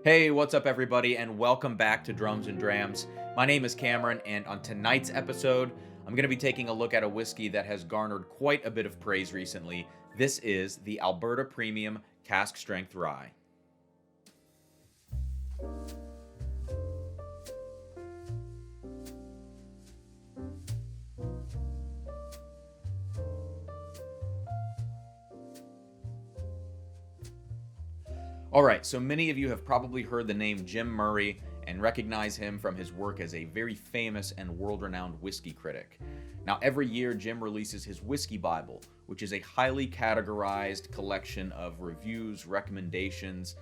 Hey, what's up, everybody, and welcome back to Drums and Drams. My name is Cameron, and on tonight's episode, I'm going to be taking a look at a whiskey that has garnered quite a bit of praise recently. This is the Alberta Premium Cask Strength Rye. All right, so many of you have probably heard the name Jim Murray and recognize him from his work as a very famous and world-renowned whiskey critic. Now, every year, Jim releases his Whisky Bible, which is a highly categorized collection of reviews, recommendations,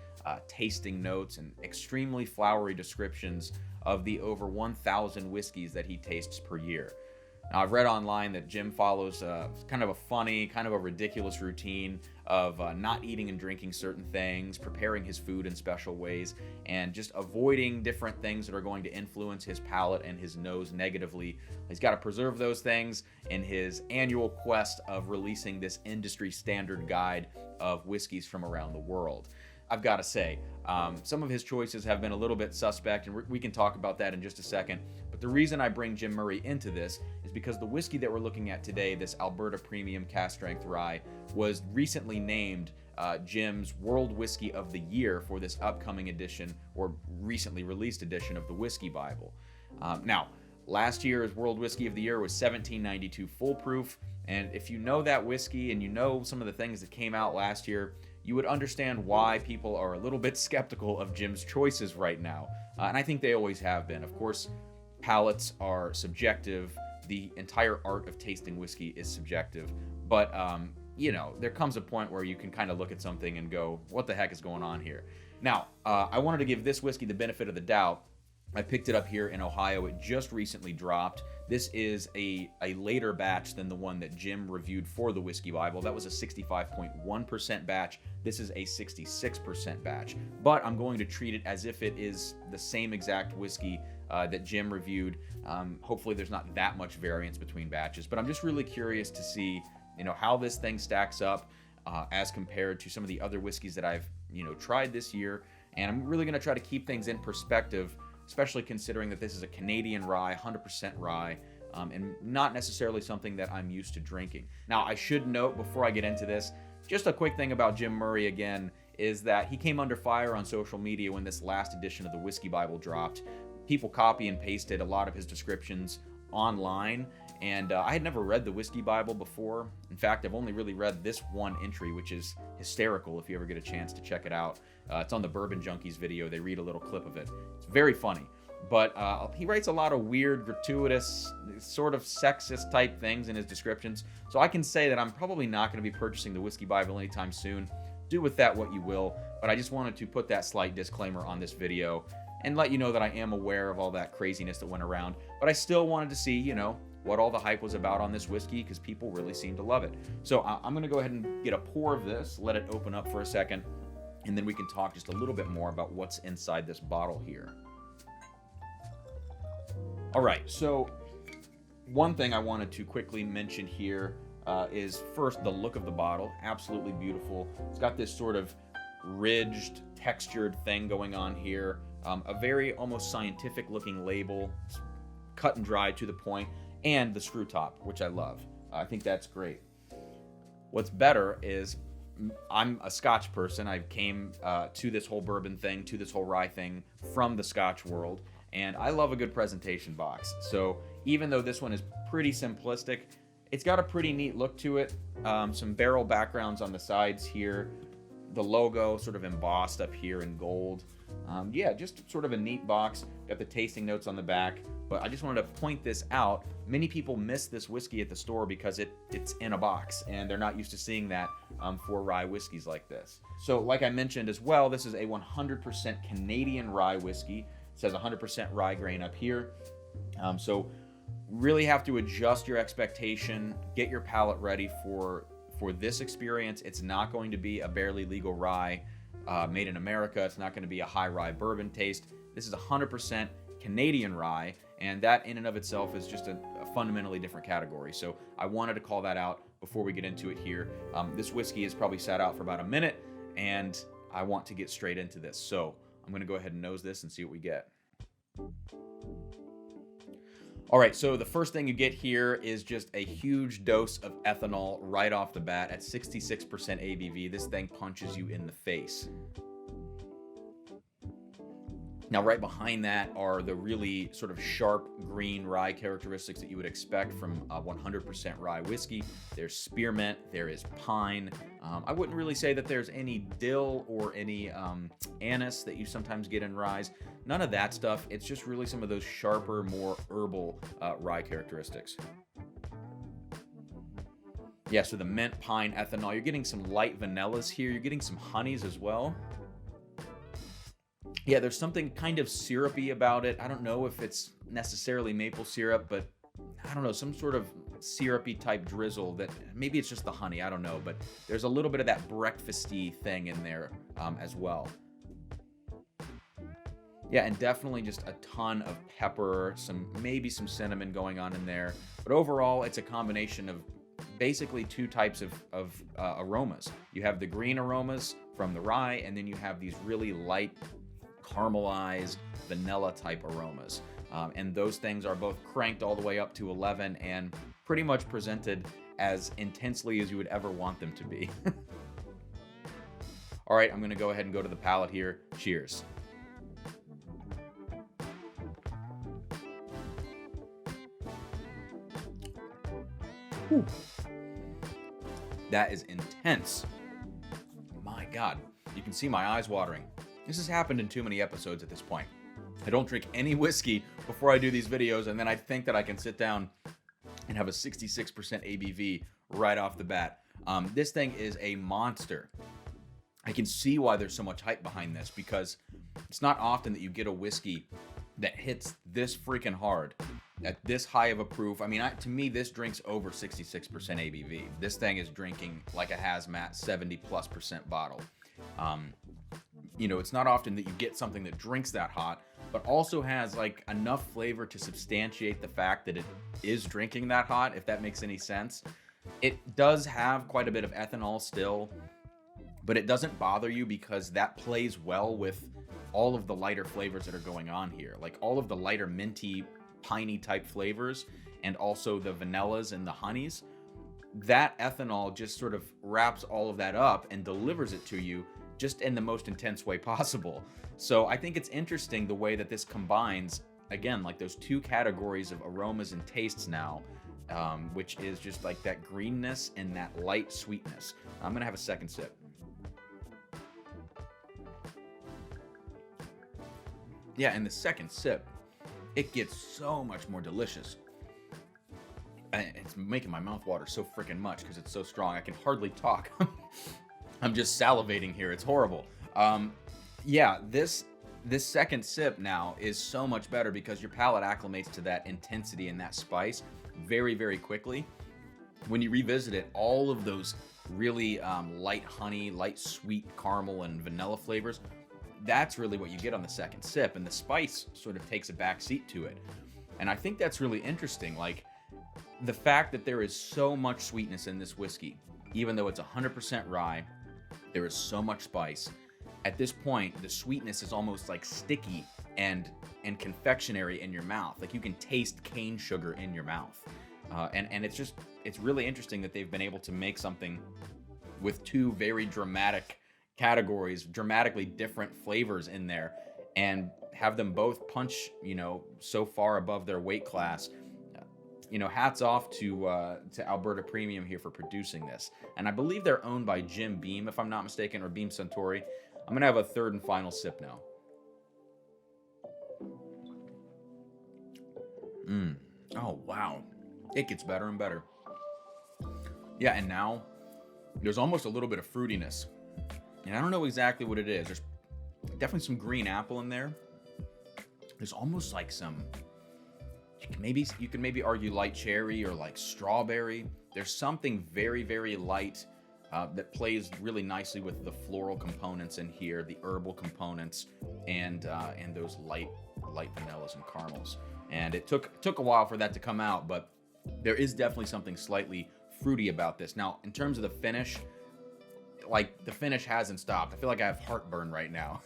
tasting notes, and extremely flowery descriptions of the over 1,000 whiskeys that he tastes per year. Now, I've read online that Jim follows kind of a funny, kind of a ridiculous routine of not eating and drinking certain things, preparing his food in special ways, and just avoiding different things that are going to influence his palate and his nose negatively. He's got to preserve those things in his annual quest of releasing this industry standard guide of whiskeys from around the world. I've got to say, some of his choices have been a little bit suspect, and we can talk about that in just a second. But the reason I bring Jim Murray into this is because the whiskey that we're looking at today, this Alberta Premium Cask Strength Rye, was recently named Jim's World Whisky of the Year for this upcoming edition, or recently released edition of the Whisky Bible. Now, last year's World Whisky of the Year was 1792 Full Proof, and if you know that whiskey and you know some of the things that came out last year, you would understand why people are a little bit skeptical of Jim's choices right now. And I think they always have been. Of course, palates are subjective. The entire art of tasting whiskey is subjective. But, there comes a point where you can kind of look at something and go, what the heck is going on here? Now, I wanted to give this whiskey the benefit of the doubt. I picked it up here in Ohio. It just recently dropped. This is a later batch than the one that Jim reviewed for the Whisky Bible. That was a 65.1% batch. This is a 66% batch. But I'm going to treat it as if it is the same exact whiskey that Jim reviewed. Hopefully there's not that much variance between batches. But I'm just really curious to see, how this thing stacks up as compared to some of the other whiskeys that I've, tried this year. And I'm really going to try to keep things in perspective, especially considering that this is a Canadian rye, 100% rye, and not necessarily something that I'm used to drinking. Now, I should note before I get into this, just a quick thing about Jim Murray again, is that he came under fire on social media when this last edition of the Whisky Bible dropped. People copy and pasted a lot of his descriptions online, and I had never read the Whisky Bible before. In fact, I've only really read this one entry, which is hysterical if you ever get a chance to check it out. It's on the Bourbon Junkies video. They read a little clip of it. It's very funny. But he writes a lot of weird, gratuitous, sort of sexist type things in his descriptions. So I can say that I'm probably not going to be purchasing the Whisky Bible anytime soon. Do with that what you will. But I just wanted to put that slight disclaimer on this video and let you know that I am aware of all that craziness that went around. But I still wanted to see, what all the hype was about on this whiskey, because people really seem to love it. So I'm going to go ahead and get a pour of this, let it open up for a second, and then we can talk just a little bit more about what's inside this bottle here. All right, so one thing I wanted to quickly mention here is first the look of the bottle. Absolutely beautiful. It's got this sort of ridged, textured thing going on here. A very almost scientific looking label, cut and dry to the point, and the screw top, which I love. I think that's great. What's better is I'm a Scotch person. I came to this whole bourbon thing, to this whole rye thing from the Scotch world, and I love a good presentation box. So even though this one is pretty simplistic, it's got a pretty neat look to it. Some barrel backgrounds on the sides here. The logo sort of embossed up here in gold. Just sort of a neat box. Got the tasting notes on the back. But I just wanted to point this out. Many people miss this whiskey at the store because it's in a box, and they're not used to seeing that for rye whiskeys like this. So like I mentioned as well, this is a 100% Canadian rye whiskey. It says 100% rye grain up here. So really have to adjust your expectation, get your palate ready for this experience. It's not going to be a barely legal rye made in America. It's not going to be a high rye bourbon taste. This is 100% Canadian rye, and that in and of itself is just a fundamentally different category. So I wanted to call that out before we get into it here. This whiskey has probably sat out for about a minute, and I want to get straight into this. So I'm going to go ahead and nose this and see what we get. All right, so the first thing you get here is just a huge dose of ethanol right off the bat at 66% ABV. This thing punches you in the face. Now, right behind that are the really sort of sharp green rye characteristics that you would expect from 100% rye whiskey. There's spearmint, there is pine. I wouldn't really say that there's any dill or any anise that you sometimes get in ryes. None of that stuff. It's just really some of those sharper, more herbal rye characteristics. Yeah, so the mint, pine, ethanol. You're getting some light vanillas here. You're getting some honeys as well. Yeah, there's something kind of syrupy about it. I don't know if it's necessarily maple syrup, but I don't know, some sort of syrupy type drizzle that maybe it's just the honey. I don't know, but there's a little bit of that breakfasty thing in there as well. Yeah, and definitely just a ton of pepper, maybe some cinnamon going on in there. But overall, it's a combination of basically two types of aromas. You have the green aromas from the rye, and then you have these really light caramelized vanilla type aromas. And those things are both cranked all the way up to 11 and pretty much presented as intensely as you would ever want them to be. All right, I'm going to go ahead and go to the palate here. Cheers. Whew. That is intense. My God, you can see my eyes watering. This has happened in too many episodes at this point. I don't drink any whiskey before I do these videos, and then I think that I can sit down and have a 66% ABV right off the bat. This thing is a monster. I can see why there's so much hype behind this, because it's not often that you get a whiskey that hits this freaking hard at this high of a proof. I mean, to me, this drinks over 66% ABV. This thing is drinking like a hazmat 70+% bottle. You know, it's not often that you get something that drinks that hot, but also has like enough flavor to substantiate the fact that it is drinking that hot, if that makes any sense. It does have quite a bit of ethanol still, but it doesn't bother you because that plays well with all of the lighter flavors that are going on here. Like all of the lighter minty, piney type flavors, and also the vanillas and the honeys. That ethanol just sort of wraps all of that up and delivers it to you just in the most intense way possible. So I think it's interesting the way that this combines, again, like those two categories of aromas and tastes now, which is just like that greenness and that light sweetness. I'm gonna have a second sip. Yeah, and the second sip, it gets so much more delicious. And it's making my mouth water so freaking much because it's so strong. I can hardly talk. I'm just salivating here. It's horrible. Yeah, this second sip now is so much better because your palate acclimates to that intensity and that spice very, very quickly. When you revisit it, all of those really light honey, light sweet caramel and vanilla flavors, that's really what you get on the second sip, and the spice sort of takes a back seat to it. And I think that's really interesting, like the fact that there is so much sweetness in this whiskey, even though it's 100% rye. There is so much spice. At this point, the sweetness is almost like sticky and confectionery in your mouth. Like you can taste cane sugar in your mouth. And it's really interesting that they've been able to make something with two very dramatic categories, dramatically different flavors in there, and have them both punch, you know, so far above their weight class. You know, hats off to Alberta Premium here for producing this. And I believe they're owned by Jim Beam, if I'm not mistaken, or Beam Suntory. I'm going to have a third and final sip now. Oh, wow. It gets better and better. Yeah, and now there's almost a little bit of fruitiness. And I don't know exactly what it is. There's definitely some green apple in there. There's almost like some... You can maybe argue light cherry or like strawberry. There's something very, very light that plays really nicely with the floral components in here, the herbal components, and those light vanillas and caramels. And it took a while for that to come out, but there is definitely something slightly fruity about this. Now, in terms of the finish, like the finish hasn't stopped. I feel like I have heartburn right now.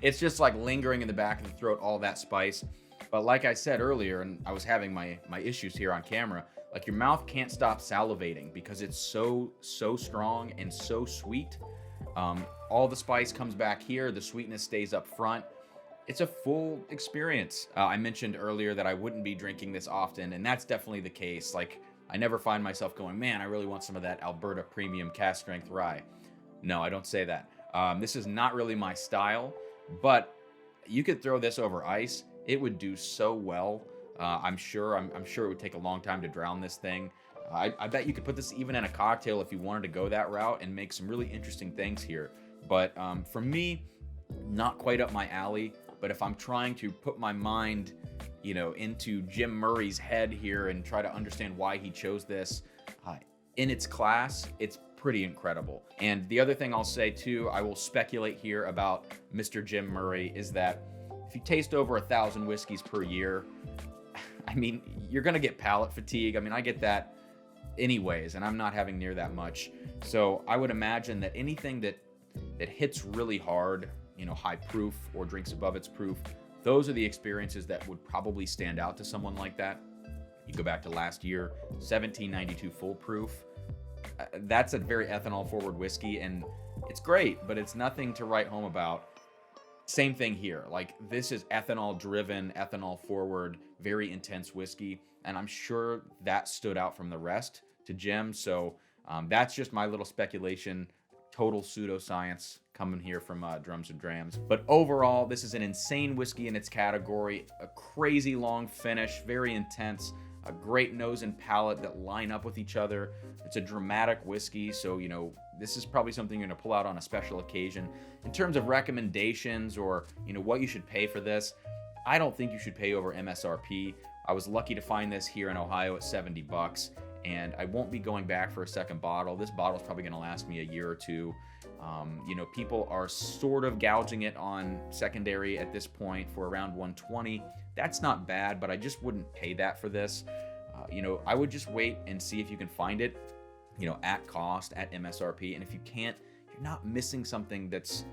It's just like lingering in the back of the throat, all that spice. But like I said earlier, and I was having my issues here on camera, like your mouth can't stop salivating because it's so strong and so sweet. All the spice comes back here. The sweetness stays up front. It's a full experience. I mentioned earlier that I wouldn't be drinking this often, and that's definitely the case. Like, I never find myself going, man, I really want some of that Alberta premium cask strength rye. No, I don't say that. This is not really my style, but you could throw this over ice. It would do so well. I'm sure it would take a long time to drown this thing. I bet you could put this even in a cocktail if you wanted to go that route and make some really interesting things here. But for me, not quite up my alley. But if I'm trying to put my mind, into Jim Murray's head here and try to understand why he chose this in its class, it's pretty incredible. And the other thing I'll say too, I will speculate here about Mr. Jim Murray, is that if you taste over 1,000 whiskeys per year, I mean, you're gonna get palate fatigue. I mean, I get that anyways, and I'm not having near that much. So I would imagine that anything that hits really hard, high proof or drinks above its proof, those are the experiences that would probably stand out to someone like that. You go back to last year, 1792 full proof. That's a very ethanol forward whiskey, and it's great, but it's nothing to write home about. Same thing here. Like, this is ethanol driven, ethanol forward, very intense whiskey, and I'm sure that stood out from the rest to Jim. So that's just my little speculation. Total pseudoscience coming here from Drums and Drams. But overall, this is an insane whiskey in its category. A crazy long finish, very intense, a great nose and palate that line up with each other. It's a dramatic whiskey, so this is probably something you're gonna pull out on a special occasion. In terms of recommendations or what you should pay for this, I don't think you should pay over MSRP. I was lucky to find this here in Ohio at $70. And I won't be going back for a second bottle. This bottle is probably going to last me a year or two. People are sort of gouging it on secondary at this point for around $120. That's not bad, but I just wouldn't pay that for this. I would just wait and see if you can find it, at cost, at MSRP. And if you can't, you're not missing something that's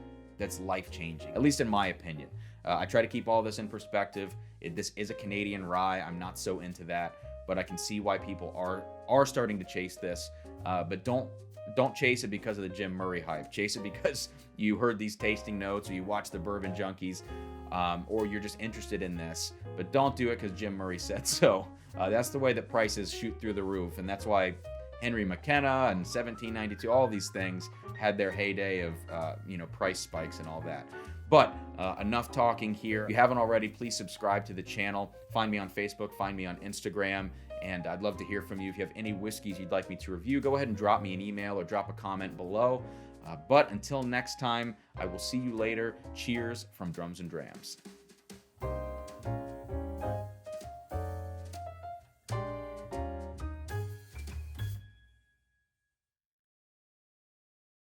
life-changing, at least in my opinion. I try to keep all this in perspective. This is a Canadian rye. I'm not so into that, but I can see why people are starting to chase this. But don't chase it because of the Jim Murray hype. Chase it because you heard these tasting notes, or you watched the Bourbon Junkies, or you're just interested in this. But don't do it because Jim Murray said so. That's the way that prices shoot through the roof, and that's why Henry McKenna and 1792, all these things had their heyday of price spikes and all that. But enough talking here. If you haven't already, please subscribe to the channel. Find me on Facebook, find me on Instagram, and I'd love to hear from you. If you have any whiskeys you'd like me to review, go ahead and drop me an email or drop a comment below. But until next time, I will see you later. Cheers from Drums and Drams.